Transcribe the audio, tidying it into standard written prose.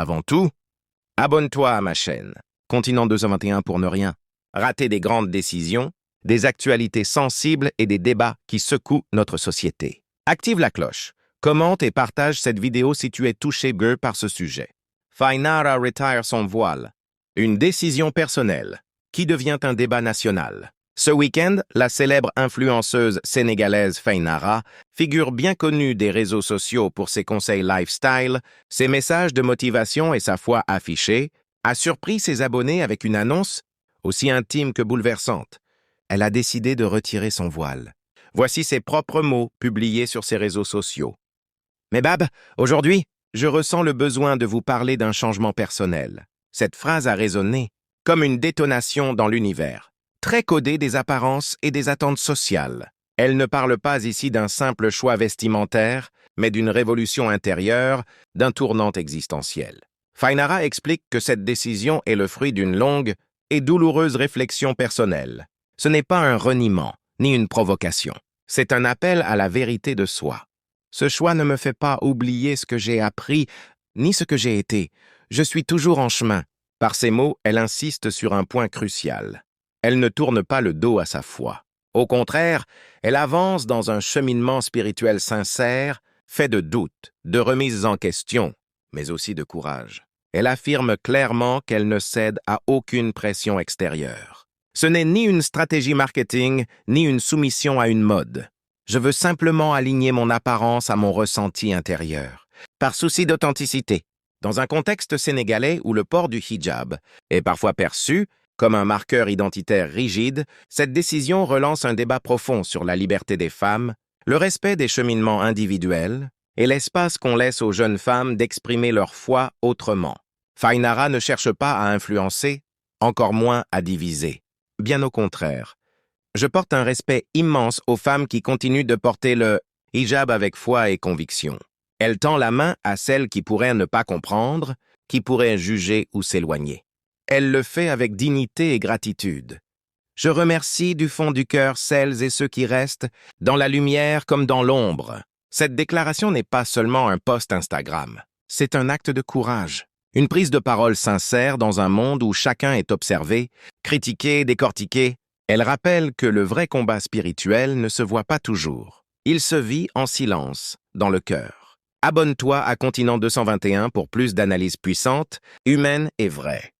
Avant tout, abonne-toi à ma chaîne, Continent 221 pour ne rien rater des grandes décisions, des actualités sensibles et des débats qui secouent notre société. Active la cloche, commente et partage cette vidéo si tu es touché par ce sujet. Fainara retire son voile. Une décision personnelle qui devient un débat national. Ce week-end, la célèbre influenceuse sénégalaise Fainara, figure bien connue des réseaux sociaux pour ses conseils lifestyle, ses messages de motivation et sa foi affichée, a surpris ses abonnés avec une annonce aussi intime que bouleversante. Elle a décidé de retirer son voile. Voici ses propres mots publiés sur ses réseaux sociaux. « Mais Bab, aujourd'hui, je ressens le besoin de vous parler d'un changement personnel. » Cette phrase a résonné comme une détonation dans l'univers, très codée des apparences et des attentes sociales. Elle ne parle pas ici d'un simple choix vestimentaire, mais d'une révolution intérieure, d'un tournant existentiel. Fainara explique que cette décision est le fruit d'une longue et douloureuse réflexion personnelle. Ce n'est pas un reniement, ni une provocation. C'est un appel à la vérité de soi. Ce choix ne me fait pas oublier ce que j'ai appris, ni ce que j'ai été. Je suis toujours en chemin. Par ces mots, elle insiste sur un point crucial. Elle ne tourne pas le dos à sa foi. Au contraire, elle avance dans un cheminement spirituel sincère, fait de doutes, de remises en question, mais aussi de courage. Elle affirme clairement qu'elle ne cède à aucune pression extérieure. Ce n'est ni une stratégie marketing, ni une soumission à une mode. Je veux simplement aligner mon apparence à mon ressenti intérieur, par souci d'authenticité. Dans un contexte sénégalais où le port du hijab est parfois perçu comme un marqueur identitaire rigide, cette décision relance un débat profond sur la liberté des femmes, le respect des cheminements individuels et l'espace qu'on laisse aux jeunes femmes d'exprimer leur foi autrement. Fainara ne cherche pas à influencer, encore moins à diviser. Bien au contraire. Je porte un respect immense aux femmes qui continuent de porter le hijab avec foi et conviction. Elle tend la main à celles qui pourraient ne pas comprendre, qui pourraient juger ou s'éloigner. Elle le fait avec dignité et gratitude. Je remercie du fond du cœur celles et ceux qui restent, dans la lumière comme dans l'ombre. Cette déclaration n'est pas seulement un post Instagram. C'est un acte de courage. Une prise de parole sincère dans un monde où chacun est observé, critiqué, décortiqué. Elle rappelle que le vrai combat spirituel ne se voit pas toujours. Il se vit en silence, dans le cœur. Abonne-toi à Continent 221 pour plus d'analyses puissantes, humaines et vraies.